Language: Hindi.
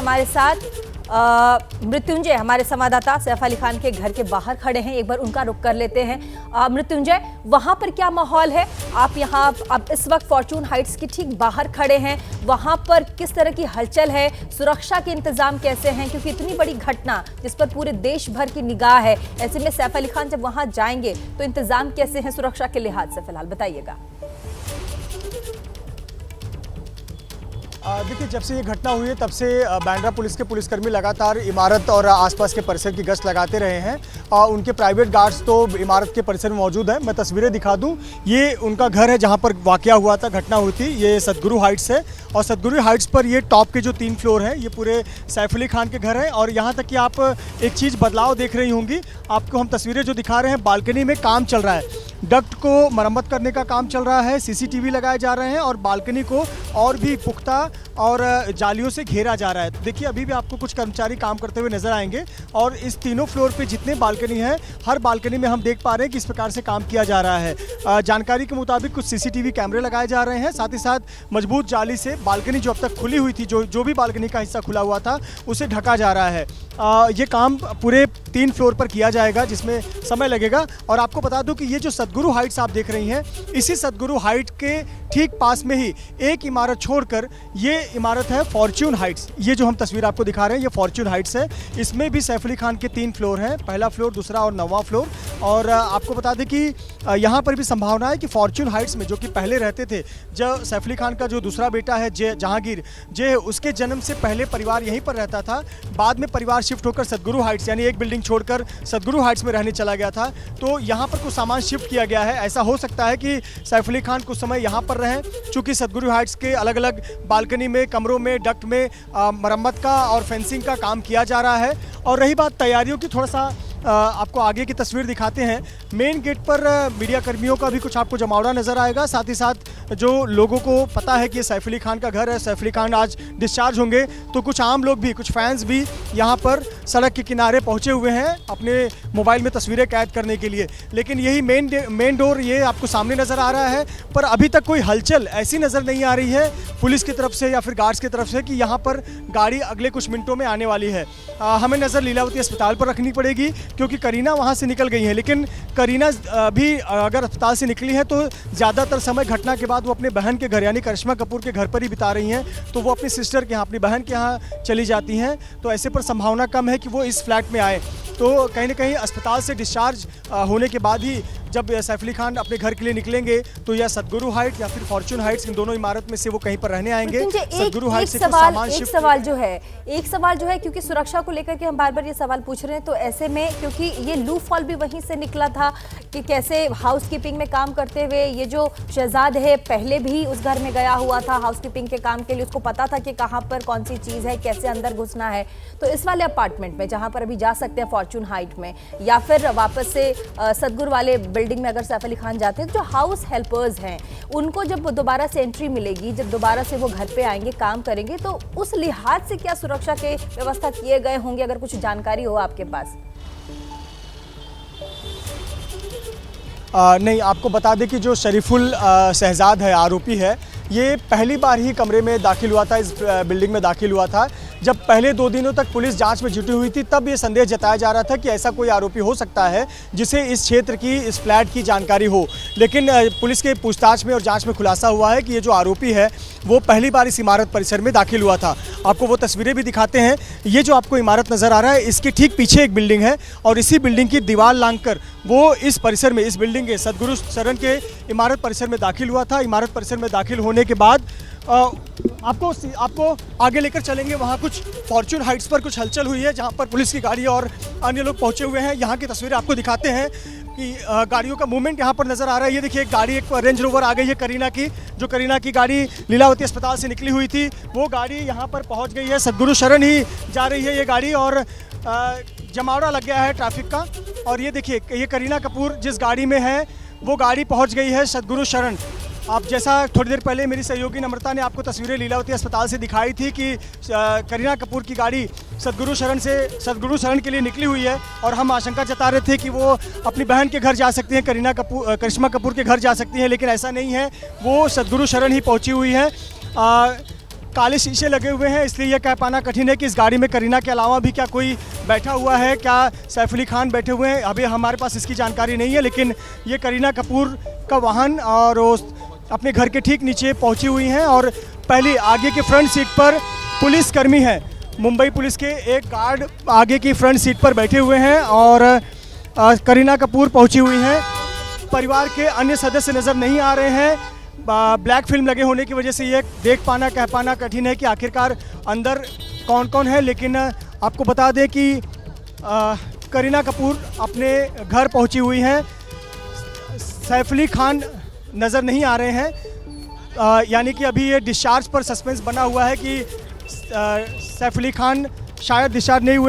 हमारे साथ मृत्युंजय, हमारे संवाददाता सैफ अली खान के घर के बाहर खड़े हैं। एक बार उनका रुख कर लेते हैं। मृत्युंजय, वहां पर क्या माहौल है? आप यहाँ अब इस वक्त फॉर्च्यून हाइट्स के ठीक बाहर खड़े हैं, वहां पर किस तरह की हलचल है? सुरक्षा के इंतजाम कैसे हैं? क्योंकि इतनी बड़ी घटना जिस पर पूरे देश भर की निगाह है, ऐसे में सैफ अली खान जब वहां जाएंगे तो इंतजाम कैसे हैं सुरक्षा के लिहाज से? फिलहाल बताइएगा। देखिए, जब से ये घटना हुई है तब से बांद्रा पुलिस के पुलिसकर्मी लगातार इमारत और आसपास के परिसर की गश्त लगाते रहे हैं। उनके प्राइवेट गार्ड्स तो इमारत के परिसर में मौजूद हैं। मैं तस्वीरें दिखा दूं, ये उनका घर है जहां पर वाकया हुआ था, घटना हुई थी। ये सदगुरु हाइट्स है और सदगुरु हाइट्स पर ये टॉप के जो 3 फ्लोर हैं, ये पूरे सैफ अली खान के घर हैं। और यहाँ तक कि आप एक चीज़ बदलाव देख रही होंगी, आपको हम तस्वीरें जो दिखा रहे हैं, बालकनी में काम चल रहा है, डक्ट को मरम्मत करने का काम चल रहा है, सीसीटीवी लगाए जा रहे हैं और बालकनी को और भी पुख्ता और जालियों से घेरा जा रहा है। तो देखिए, अभी भी आपको कुछ कर्मचारी काम करते हुए नजर आएंगे और इस तीनों फ्लोर पे जितने बालकनी हैं, हर बालकनी में हम देख पा रहे हैं कि इस प्रकार से काम किया जा रहा है। जानकारी के मुताबिक कुछ सीसीटीवी कैमरे लगाए जा रहे हैं, साथ ही साथ मजबूत जाली से बालकनी जो अब तक खुली हुई थी, जो भी बालकनी का हिस्सा खुला हुआ था, उसे ढका जा रहा है। ये काम पूरे 3 फ्लोर पर किया जाएगा, जिसमें समय लगेगा। और आपको बता दूं कि ये जो सदगुरु हाइट्स आप देख रही हैं, इसी सदगुरु हाइट के ठीक पास में ही एक इमारत छोड़कर ये इमारत है फॉर्च्यून हाइट्स। ये जो हम तस्वीर आपको दिखा रहे हैं, ये फॉर्च्यून हाइट्स है। इसमें भी सैफ अली खान के 3 फ्लोर हैं, पहला फ्लोर, दूसरा और 9वां फ्लोर। और आपको बता दें कि यहाँ पर भी संभावना है कि फॉर्च्यून हाइट्स में, जो कि पहले रहते थे, जब सैफ अली खान का जो दूसरा बेटा है जहांगीर, उसके जन्म से पहले परिवार यहीं पर रहता था। बाद में परिवार शिफ्ट होकर सदगुरु हाइट्स, यानी एक बिल्डिंग छोड़कर सदगुरु हाइट्स में रहने चला गया था। तो यहाँ पर कुछ सामान शिफ्ट किया गया है। ऐसा हो सकता है कि सैफ अली खान कुछ समय यहाँ पर रहें, चूँकि सदगुरु हाइट्स के अलग अलग बालकनी में, कमरों में, डक्ट में मरम्मत का और फेंसिंग का काम किया जा रहा है। और रही बात तैयारियों की, थोड़ा सा आपको आगे की तस्वीर दिखाते हैं। मेन गेट पर मीडिया कर्मियों का भी कुछ आपको जमावड़ा नज़र आएगा। साथ ही साथ जो लोगों को पता है कि ये सैफ अली खान का घर है, सैफ अली खान आज डिस्चार्ज होंगे, तो कुछ आम लोग भी, कुछ फैंस भी यहाँ पर सड़क के किनारे पहुँचे हुए हैं अपने मोबाइल में तस्वीरें कैद करने के लिए। लेकिन यही मेन डोर ये आपको सामने नज़र आ रहा है, पर अभी तक कोई हलचल ऐसी नज़र नहीं आ रही है पुलिस की तरफ से या फिर गार्ड्स की तरफ से कि यहाँ पर गाड़ी अगले कुछ मिनटों में आने वाली है। हमें नज़र लीलावती अस्पताल पर रखनी पड़ेगी, क्योंकि करीना वहाँ से निकल गई है। लेकिन करीना भी अगर अस्पताल से निकली है तो ज़्यादातर समय घटना के बाद वो अपने बहन के घर, यानी करिश्मा कपूर के घर पर ही बिता रही हैं। तो वो अपनी सिस्टर के यहाँ, अपनी बहन के यहाँ चली जाती हैं। तो ऐसे पर संभावना कम है कि वो इस फ्लैट में आए। तो कहीं ना कहीं अस्पताल से डिस्चार्ज होने के बाद ही जब सैफ अली खान अपने घर के लिए निकलेंगे तो या सदगुरु हाइट या फिर फॉर्च्यून हाइट्स, इन दोनों इमारत में से वो कहीं पर रहने आएंगे। सदगुरु हाइट से कुछ सामान शिफ्ट। एक सवाल जो है, क्योंकि सुरक्षा को लेकर के हम बार बार ये सवाल पूछ रहे हैं, तो ऐसे में क्योंकि ये लू फॉल भी वहीं से निकला था कि कैसे हाउसकीपिंग में काम करते हुए ये जो शहजाद है पहले भी उस घर में गया हुआ था हाउसकीपिंग के काम के लिए, उसको पता था कि कहाँ पर कौन सी चीज़ है, कैसे अंदर घुसना है। तो इस वाले अपार्टमेंट में जहाँ पर अभी जा सकते हैं फॉर्च्यून हाइट में, या फिर वापस से सदगुरु वाले बिल्डिंग में अगर सैफ अली खान जाते हैं, जो हाउस हेल्पर्स हैं उनको जब दोबारा से एंट्री मिलेगी, जब दोबारा से वो घर पे आएंगे, काम करेंगे, तो उस लिहाज से क्या सुरक्षा के व्यवस्था किए गए होंगे? अगर कुछ जानकारी हो आपके पास। नहीं, आपको बता दें कि जो शरीफुल शहजाद है, आरोपी है, ये पहली बार ही कमरे में दाखिल हुआ था, इस बिल्डिंग में दाखिल हुआ था। जब पहले 2 दिनों तक पुलिस जांच में जुटी हुई थी, तब ये संदेह जताया जा रहा था कि ऐसा कोई आरोपी हो सकता है जिसे इस क्षेत्र की, इस फ्लैट की जानकारी हो। लेकिन पुलिस के पूछताछ में और जांच में खुलासा हुआ है कि ये जो आरोपी है वो पहली बार इस इमारत परिसर में दाखिल हुआ था। आपको वो तस्वीरें भी दिखाते हैं। ये जो आपको इमारत नज़र आ रहा है, इसके ठीक पीछे एक बिल्डिंग है और इसी बिल्डिंग की दीवार लांघकर वो इस परिसर में, इस बिल्डिंग के सदगुरु शरण के इमारत परिसर में दाखिल हुआ था। इमारत परिसर में दाखिल होने के बाद आपको आगे लेकर चलेंगे। वहाँ कुछ फॉर्च्यून हाइट्स पर कुछ हलचल हुई है, जहाँ पर पुलिस की गाड़ी और अन्य लोग पहुँचे हुए हैं। यहाँ की तस्वीरें आपको दिखाते हैं कि गाड़ियों का मूवमेंट यहाँ पर नज़र आ रहा है। ये देखिए, एक गाड़ी, एक रेंज रोवर आ गई है करीना की, जो करीना की गाड़ी लीलावती अस्पताल से निकली हुई थी, वो गाड़ी यहाँ पर पहुँच गई है। सदगुरु शरण ही जा रही है ये गाड़ी और जमावड़ा लग गया है ट्रैफिक का। और ये देखिए, ये करीना कपूर जिस गाड़ी में है वो गाड़ी पहुँच गई है सदगुरु शरण। आप जैसा थोड़ी देर पहले मेरी सहयोगी नम्रता ने आपको तस्वीरें लीलावती अस्पताल से दिखाई थी कि करीना कपूर की गाड़ी सदगुरु शरण के लिए निकली हुई है और हम आशंका जता रहे थे कि वो अपनी बहन के घर जा सकती हैं, करिश्मा कपूर के घर जा सकती हैं, लेकिन ऐसा नहीं है। वो सदगुरु शरण ही पहुंची हुई है। काले शीशे लगे हुए हैं, इसलिए यह कह पाना कठिन है कि इस गाड़ी में करीना के अलावा भी क्या कोई बैठा हुआ है, क्या सैफ अली खान बैठे हुए हैं, अभी हमारे पास इसकी जानकारी नहीं है। लेकिन ये करीना कपूर का वाहन और वो अपने घर के ठीक नीचे पहुंची हुई हैं और पहले आगे की फ्रंट सीट पर पुलिसकर्मी हैं, मुंबई पुलिस के एक गार्ड आगे की फ्रंट सीट पर बैठे हुए हैं और करीना कपूर पहुंची हुई हैं। परिवार के अन्य सदस्य नज़र नहीं आ रहे हैं, ब्लैक फिल्म लगे होने की वजह से ये देख पाना कह पाना कठिन है कि आखिरकार अंदर कौन कौन है। लेकिन आपको बता दें कि करीना कपूर अपने घर पहुंची हुई हैं, सैफ अली खान नज़र नहीं आ रहे हैं, यानी कि अभी ये डिस्चार्ज पर सस्पेंस बना हुआ है कि सैफ अली खान शायद डिस्चार्ज नहीं हुए हों।